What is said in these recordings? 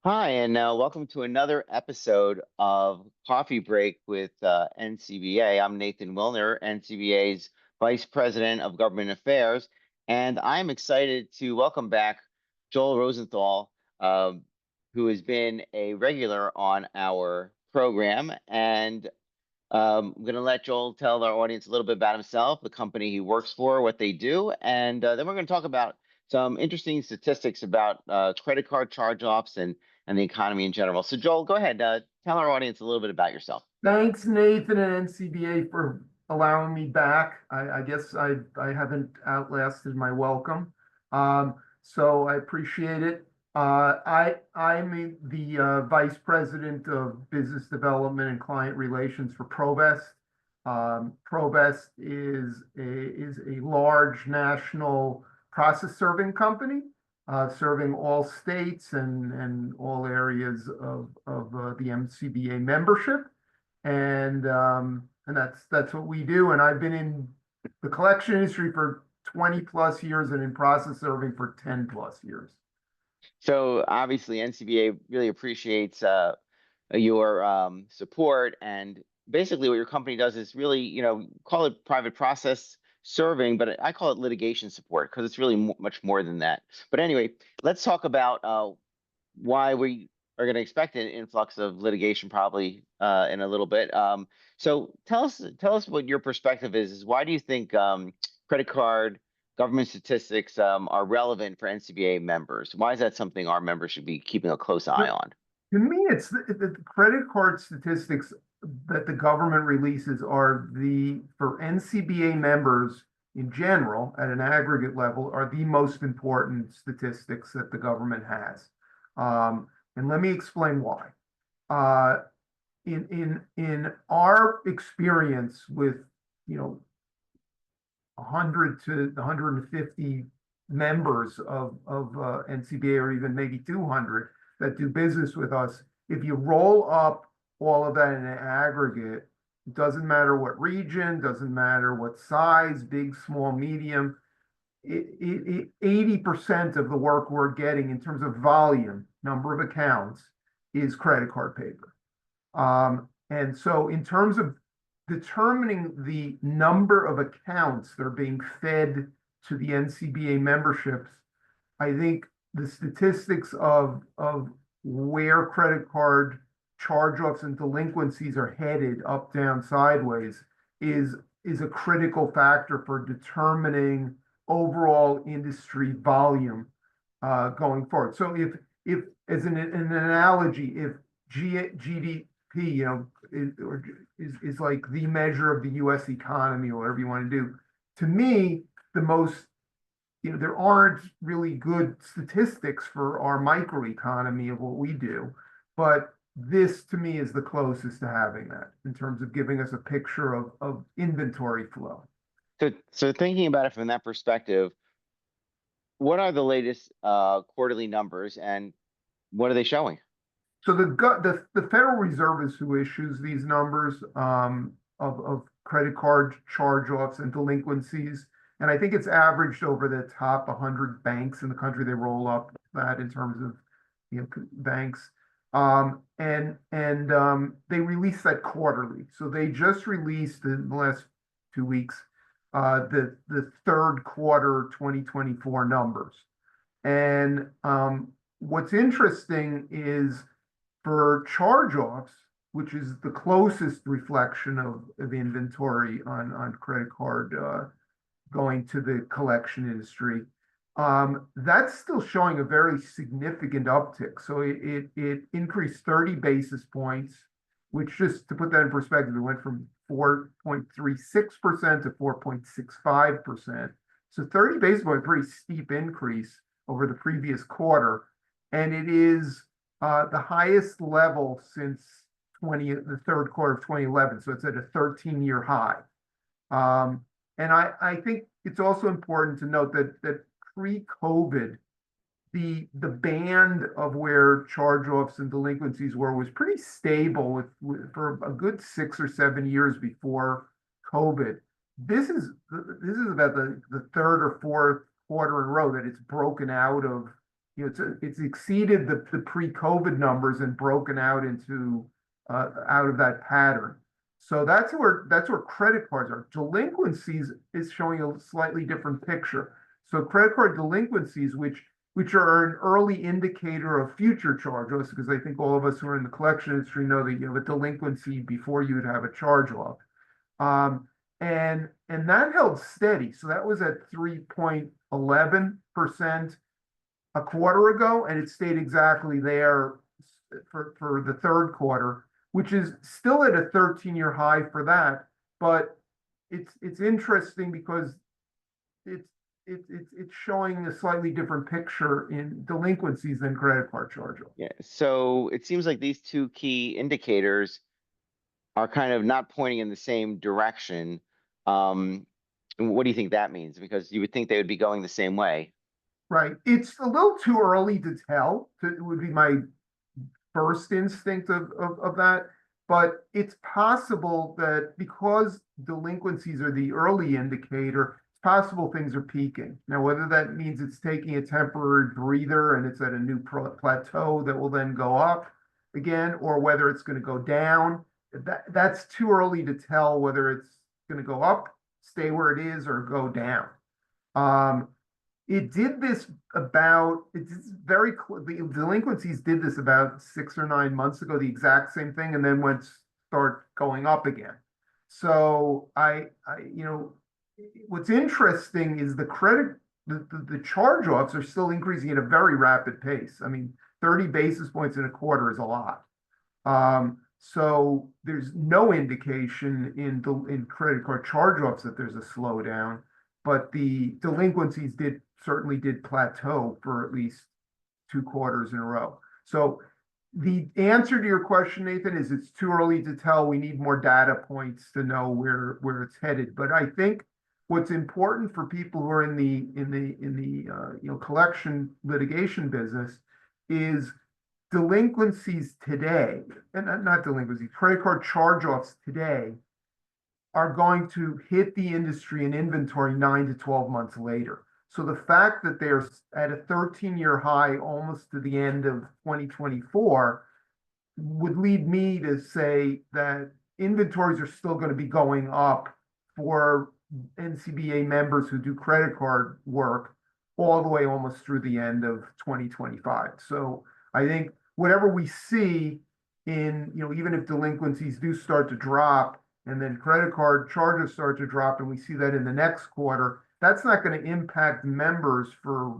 Hi, and welcome to another episode of Coffee Break with NCBA. I'm Nathan Wilner, NCBA's Vice President of Government Affairs, and I'm excited to welcome back Joel Rosenthal, who has been a regular on our program. And I'm going to let Joel tell our audience a little bit about himself, the company he works for, what they do, and then we're going to talk about some interesting statistics about credit card charge-offs and the economy in general. So, Joel, go ahead. Tell our audience a little bit about yourself. Thanks, Nathan and NCBA, for allowing me back. I guess I haven't outlasted my welcome, so I appreciate it. I'm the Vice President of Business Development and Client Relations for ProVest. ProVest is a large national process serving company, serving all states and all areas of the MCBA membership. And that's what we do. And I've been in the collection industry for 20 plus years and in process serving for 10 plus years. So, obviously, NCBA really appreciates your support, and basically, what your company does is really, call it private process serving, but I call it litigation support because it's really much more than that. But anyway, let's talk about why we are going to expect an influx of litigation probably in a little bit. So tell us what your perspective is why do you think credit card government statistics are relevant for NCBA members? Why is that something our members should be keeping a close eye on? To me, it's the credit card statistics that the government releases are for NCBA members in general, at an aggregate level, are the most important statistics that the government has. And let me explain why. Uh, in our experience with 100 to 150 members of NCBA, or even maybe 200 that do business with us, if you roll up all of that in an aggregate, it doesn't matter what region, doesn't matter what size, big, small, medium, 80% of the work we're getting in terms of volume, number of accounts, is credit card paper. And so in terms of determining the number of accounts that are being fed to the NCBA memberships, I think the statistics of where credit card charge-offs and delinquencies are headed up, down, sideways is a critical factor for determining overall industry volume going forward. So if as an analogy, if GDP, is like the measure of the U.S. economy, or whatever you want to do, to me, there aren't really good statistics for our microeconomy of what we do, but this to me is the closest to having that in terms of giving us a picture of inventory flow. So thinking about it from that perspective, what are the latest quarterly numbers and what are they showing? So the Federal Reserve is who issues these numbers of credit card charge-offs and delinquencies. And I think it's averaged over the top 100 banks in the country. They roll up that in terms of banks. And they release that quarterly. So they just released in the last 2 weeks the third quarter 2024 numbers. And what's interesting is for charge-offs, which is the closest reflection of inventory on credit card going to the collection industry, that's still showing a very significant uptick. So it increased 30 basis points, which, just to put that in perspective, it went from 4.36% to 4.65%. So 30 basis point, pretty steep increase over the previous quarter. And it is the highest level since the third quarter of 2011. So it's at a 13-year high. And I think it's also important to note that pre-COVID, the band of where charge-offs and delinquencies was pretty stable for a good 6 or 7 years before COVID. This is about the third or fourth quarter in a row that it's broken out of it's exceeded the pre-COVID numbers and broken out into out of that pattern. So that's where credit cards are. Delinquencies is showing a slightly different picture. So credit card delinquencies, which are an early indicator of future charge-offs, because I think all of us who are in the collection industry know that you have a delinquency before you'd have a charge-off. Um, and that held steady. So that was at 3.11% a quarter ago, and it stayed exactly there for the third quarter, which is still at a 13-year high for that. But it's interesting because it's it's showing a slightly different picture in delinquencies than credit card charge-offs. Yeah. So it seems like these two key indicators are kind of not pointing in the same direction. Um, what do you think that means? Because you would think they would be going the same way. Right. It's a little too early to tell. It would be my first instinct of that. But it's possible that because delinquencies are the early indicator, it's possible things are peaking. Now, whether that means it's taking a temporary breather and it's at a new plateau that will then go up again, or whether it's going to go down, that's too early to tell whether it's going to go up, stay where it is, or go down. Um, it did this it's very, the delinquencies did this about 6 or 9 months ago, the exact same thing, and then start going up again. So what's interesting is the charge-offs are still increasing at a very rapid pace. I mean, 30 basis points in a quarter is a lot. So there's no indication in credit card charge-offs that there's a slowdown, but the delinquencies certainly did plateau for at least 2 quarters in a row. So the answer to your question, Nathan, is it's too early to tell. We need more data points to know where it's headed. But I think what's important for people who are in the collection litigation business is delinquencies today, and not delinquencies, credit card charge-offs today are going to hit the industry in inventory 9 to 12 months later. So the fact that they're at a 13-year high almost to the end of 2024 would lead me to say that inventories are still going to be going up for NCBA members who do credit card work all the way almost through the end of 2025. So I think whatever we see even if delinquencies do start to drop and then credit card charges start to drop, and we see that in the next quarter, that's not going to impact members for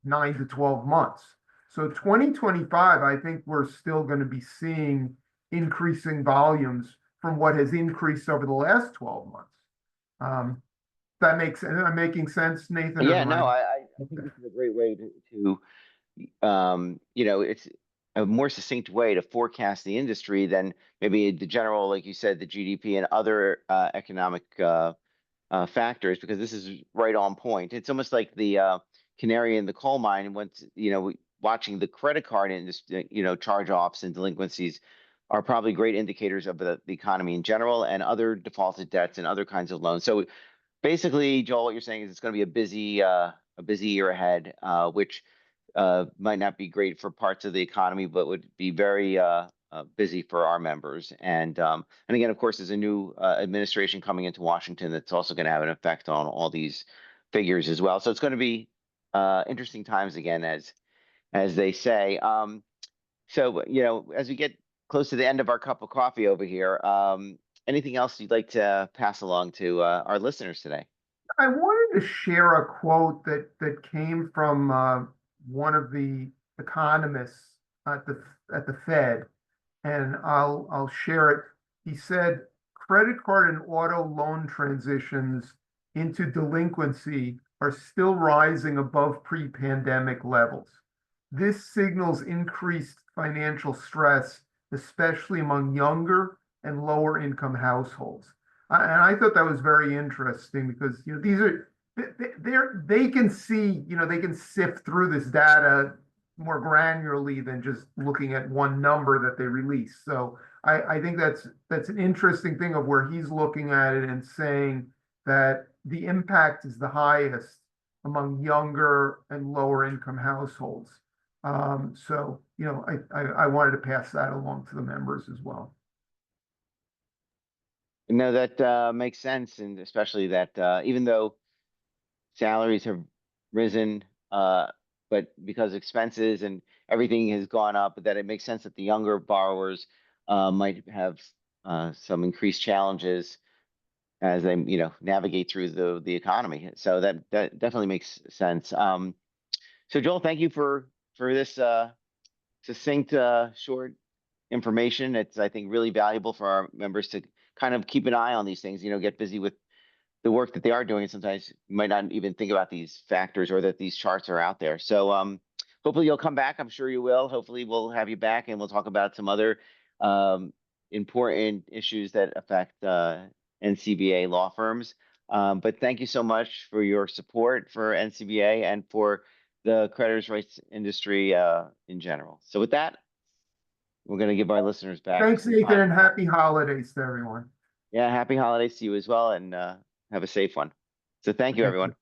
9 to 12 months. So 2025, I think we're still going to be seeing increasing volumes from what has increased over the last 12 months. That makes sense. Am I making sense, Nathan? Yeah, no, I think this is a great way it's a more succinct way to forecast the industry than maybe the general, like you said, the GDP and other economic factors, because this is right on point. It's almost like the canary in the coal mine. Once, watching the credit card industry, charge-offs and delinquencies are probably great indicators of the economy in general and other defaulted debts and other kinds of loans. So basically, Joel, what you're saying is it's going to be a busy year ahead, which might not be great for parts of the economy, but would be very busy for our members. And again, of course, there's a new administration coming into Washington that's also going to have an effect on all these figures as well. So it's going to be interesting times again, as they say. So as we get close to the end of our cup of coffee over here, anything else you'd like to pass along to our listeners today? I wanted to share a quote that came from one of the economists at the Fed, and I'll share it. He said, "Credit card and auto loan transitions into delinquency are still rising above pre-pandemic levels. This signals increased financial stress, especially among younger and lower income households." And I thought that was very interesting because these are they can see, they can sift through this data more granularly than just looking at one number that they release. So I think that's an interesting thing of where he's looking at it and saying that the impact is the highest among younger and lower income households. So, I wanted to pass that along to the members as well. No, that makes sense, and especially that even though salaries have risen, uh, but because expenses and everything has gone up, that it makes sense that the younger borrowers might have some increased challenges as they, navigate through the economy. So that definitely makes sense. So Joel, thank you for this succinct, short information. It's, I think, really valuable for our members to kind of keep an eye on these things. Get busy with the work that they are doing. Sometimes you might not even think about these factors or that these charts are out there. So hopefully you'll come back. I'm sure you will. Hopefully we'll have you back and we'll talk about some other um, important issues that affect NCBA law firms. But thank you so much for your support for NCBA and for the creditors' rights industry in general. So with that, we're going to give our listeners back Thanks, some Nathan, time. and happy holidays to everyone. Yeah, happy holidays to you as well, and have a safe one. So thank you, Thank everyone. you.